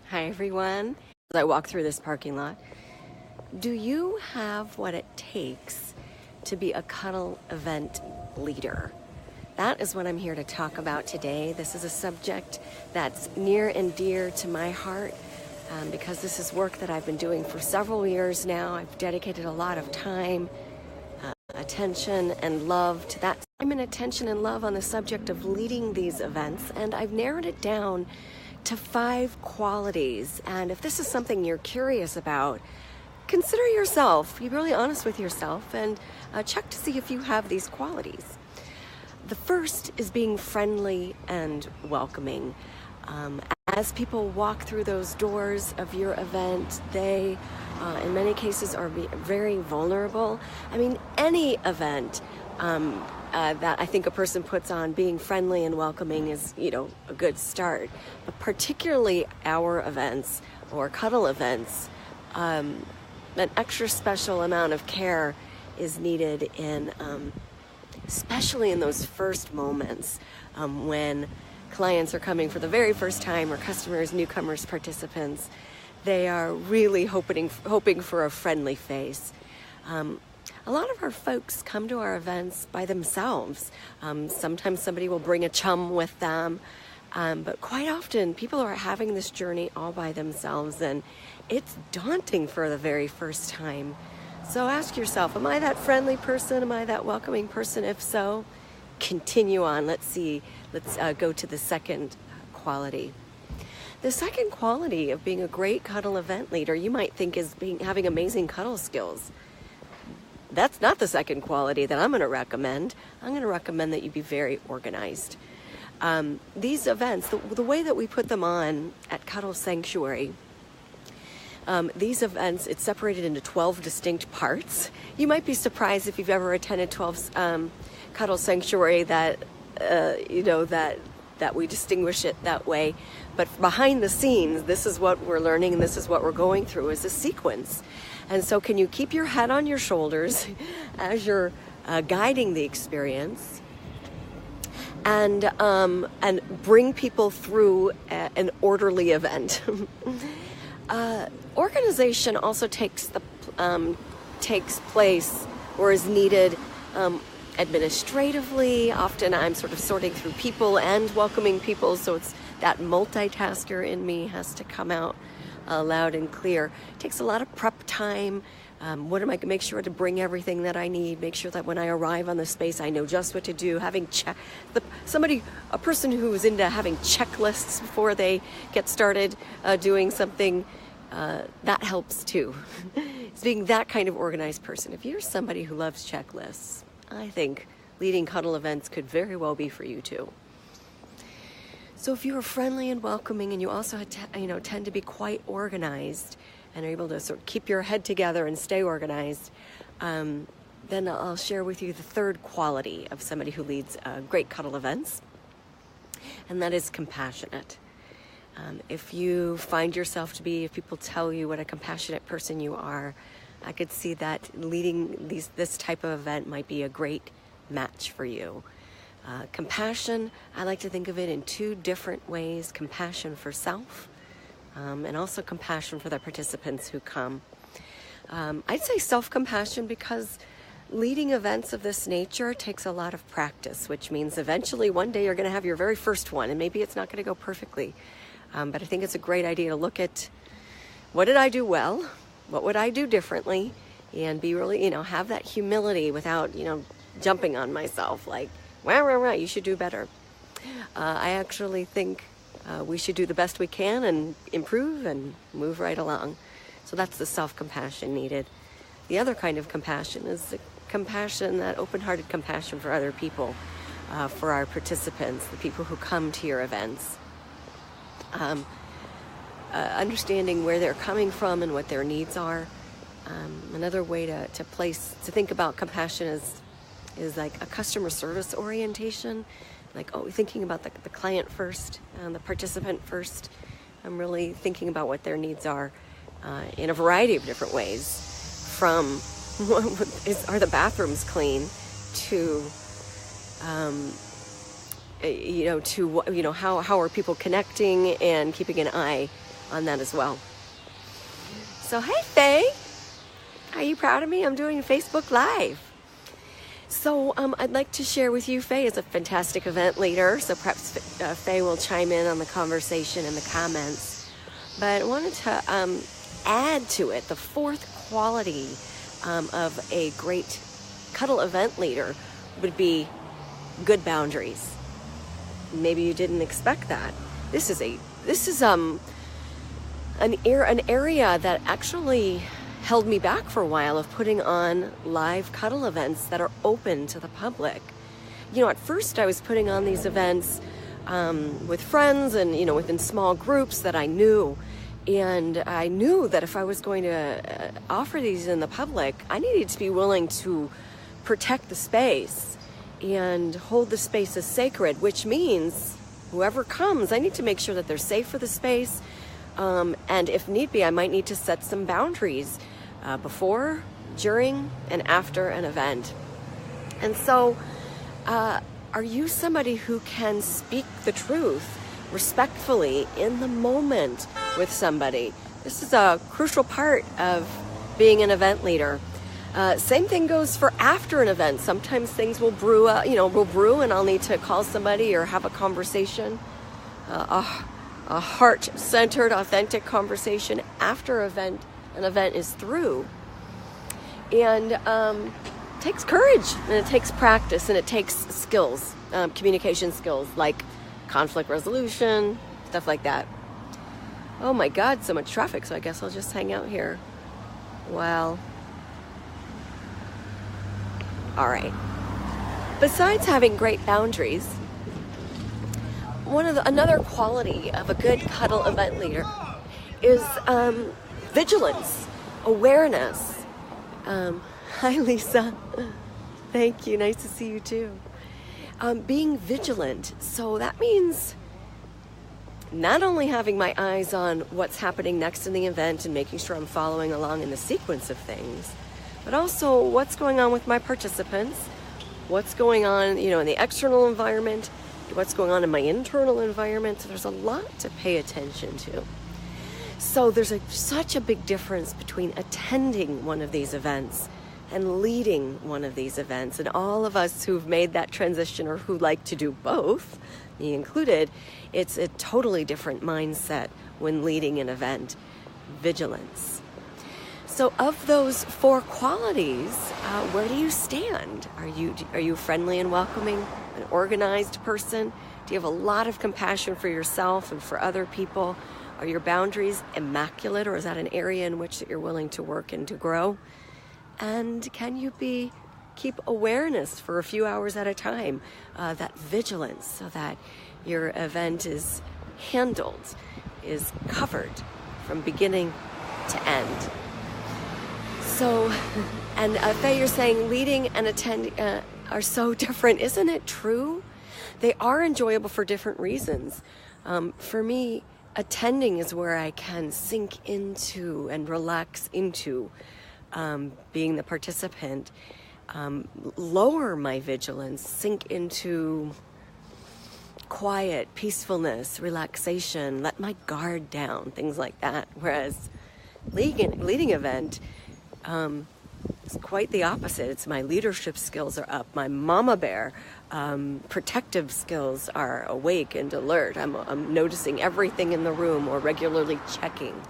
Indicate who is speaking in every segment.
Speaker 1: Hi everyone. As I walk through this parking lot, do you have what it takes to be a cuddle event leader? That is what I'm here to talk about today. This is a subject that's near and dear to my heart because this is work that I've been doing for several years now. I've dedicated a lot of time, attention, and love to that. Time and attention and love on the subject of leading these events, and I've narrowed it down to 5 qualities. And if this is something you're curious about, consider yourself, be really honest with yourself, and check to see if you have these qualities. The first is being friendly and welcoming. As people walk through those doors of your event, they, in many cases, are very vulnerable. I mean, any event that I think a person puts on, being friendly and welcoming is, a good start. But particularly our events or cuddle events, an extra special amount of care is needed in, especially in those first moments when clients are coming for the very first time, or customers, newcomers, participants. They are really hoping for a friendly face. A lot of our folks come to our events by themselves. Sometimes somebody will bring a chum with them, but quite often people are having this journey all by themselves, and it's daunting for the very first time. So ask yourself, am I that friendly person? Am I that welcoming person? If so, continue on. Let's go to the second quality. The second quality of being a great cuddle event leader, you might think, is having amazing cuddle skills. That's not the second quality that I'm going to recommend. I'm going to recommend that you be very organized. These events, the way that we put them on at Cuddle Sanctuary, these events, it's separated into 12 distinct parts. You might be surprised if you've ever attended 12 Cuddle Sanctuary that we distinguish it that way. But behind the scenes, this is what we're learning and this is what we're going through is a sequence. And so can you keep your head on your shoulders as you're guiding the experience and bring people through an orderly event? Organization also takes place or is needed administratively. Often I'm sort of sorting through people and welcoming people, so it's that multitasker in me has to come out loud and clear. It takes a lot of prep time. Make sure to bring everything that I need, make sure that when I arrive on the space I know just what to do. Having a person who is into having checklists before they get started doing something, that helps too. It's being that kind of organized person. If you're somebody who loves checklists, I think leading cuddle events could very well be for you too. So if you're friendly and welcoming, and you also tend to be quite organized and are able to sort of keep your head together and stay organized, then I'll share with you the third quality of somebody who leads great cuddle events, and that is compassionate. If you find yourself if people tell you what a compassionate person you are, I could see that leading this type of event might be a great match for you. Compassion, I like to think of it in 2 different ways: compassion for self and also compassion for the participants who come. I'd say self-compassion because leading events of this nature takes a lot of practice, which means eventually one day you're going to have your very first one, and maybe it's not going to go perfectly. But I think it's a great idea to look at, what did I do well? What would I do differently? And be really, have that humility without, jumping on myself like, wow, you should do better. I actually think we should do the best we can and improve and move right along. So that's the self-compassion needed. The other kind of compassion is the compassion, that open-hearted compassion for other people, for our participants, the people who come to your events. Understanding where they're coming from and what their needs are. Another way to think about compassion is like a customer service orientation, like thinking about the client first and the participant first. I'm really thinking about what their needs are in a variety of different ways, from are the bathrooms clean to how are people connecting and keeping an eye on that as well. So, hey, Faye, are you proud of me? I'm doing Facebook Live. So I'd like to share with you, Faye is a fantastic event leader, so perhaps Faye will chime in on the conversation in the comments. But I wanted to add to it the fourth quality of a great cuddle event leader would be good boundaries. Maybe you didn't expect that. This is an area that actually held me back for a while of putting on live cuddle events that are open to the public. You know, at first I was putting on these events with friends and, you know, within small groups that I knew. And I knew that if I was going to offer these in the public, I needed to be willing to protect the space and hold the space as sacred, which means whoever comes, I need to make sure that they're safe for the space. And if need be, I might need to set some boundaries before, during, and after an event. And so, are you somebody who can speak the truth respectfully in the moment with somebody? This is a crucial part of being an event leader. Same thing goes for after an event. Sometimes things will brew, and I'll need to call somebody or have a conversation, a heart-centered, authentic conversation after an event is through. And it takes courage, and it takes practice, and it takes skills, communication skills, like conflict resolution, stuff like that. Oh my God, so much traffic, so I guess I'll just hang out here. Well, all right. Besides having great boundaries, another quality of a good cuddle event leader is vigilance, awareness. Hi, Lisa. Thank you. Nice to see you too. Being vigilant. So that means not only having my eyes on what's happening next in the event and making sure I'm following along in the sequence of things, but also what's going on with my participants, what's going on, in the external environment, what's going on in my internal environment. So there's a lot to pay attention to. So there's such a big difference between attending one of these events and leading one of these events. And all of us who've made that transition or who like to do both, me included, it's a totally different mindset when leading an event. Vigilance. So of those four qualities, where do you stand? Are you friendly and welcoming, an organized person? Do you have a lot of compassion for yourself and for other people? Are your boundaries immaculate, or is that an area in which you're willing to work and to grow? And can you keep awareness for a few hours at a time, that vigilance, so that your event is handled, is covered from beginning to end? So, and Faye, you're saying leading and attending are so different. Isn't it true? They are enjoyable for different reasons. For me, attending is where I can sink into and relax into being the participant, lower my vigilance, sink into quiet, peacefulness, relaxation, let my guard down, things like that. Whereas leading event is quite the opposite. It's my leadership skills are up, my mama bear protective skills are awake and alert. I'm noticing everything in the room or regularly checking.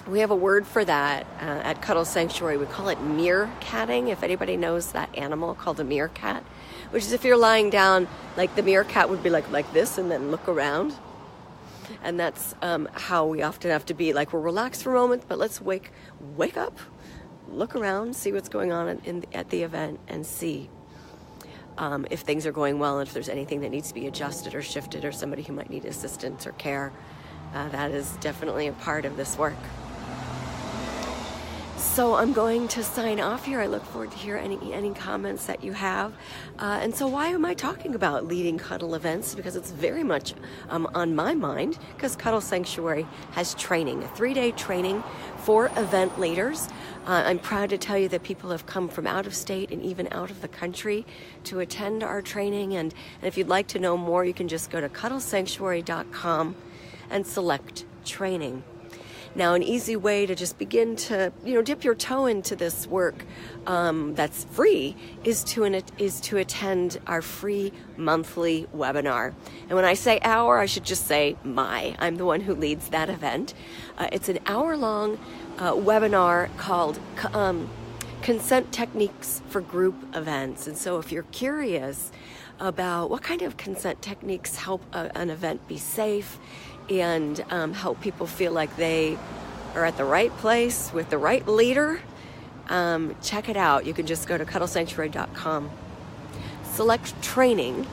Speaker 1: We have a word for that at Cuddle Sanctuary. We call it meerkatting. If anybody knows that animal called a meerkat, which is if you're lying down, like the meerkat would be like this and then look around. And that's how we often have to be. Like, we're relaxed for a moment, but let's wake up, look around, see what's going on at the event, and see if things are going well, and if there's anything that needs to be adjusted or shifted, or somebody who might need assistance or care. That is definitely a part of this work. So I'm going to sign off here. I look forward to hear any comments that you have. And so why am I talking about leading cuddle events? Because it's very much on my mind, because Cuddle Sanctuary has training, a 3-day training for event leaders. I'm proud to tell you that people have come from out of state and even out of the country to attend our training. And if you'd like to know more, you can just go to cuddlesanctuary.com and select training. Now, an easy way to just begin to, dip your toe into this work that's free is to attend our free monthly webinar. And when I say our, I should just say I'm the one who leads that event. It's an hour-long webinar called Consent Techniques for Group Events. And so if you're curious about what kind of consent techniques help an event be safe and help people feel like they are at the right place with the right leader, check it out. You can just go to cuddlesanctuary.com, select training,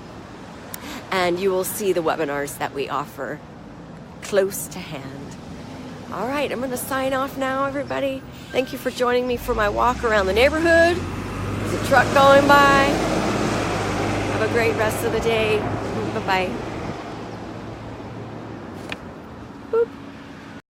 Speaker 1: and you will see the webinars that we offer close to hand. All right, I'm going to sign off now, everybody. Thank you for joining me for my walk around the neighborhood. There's a truck going by. Have a great rest of the day. Bye-bye.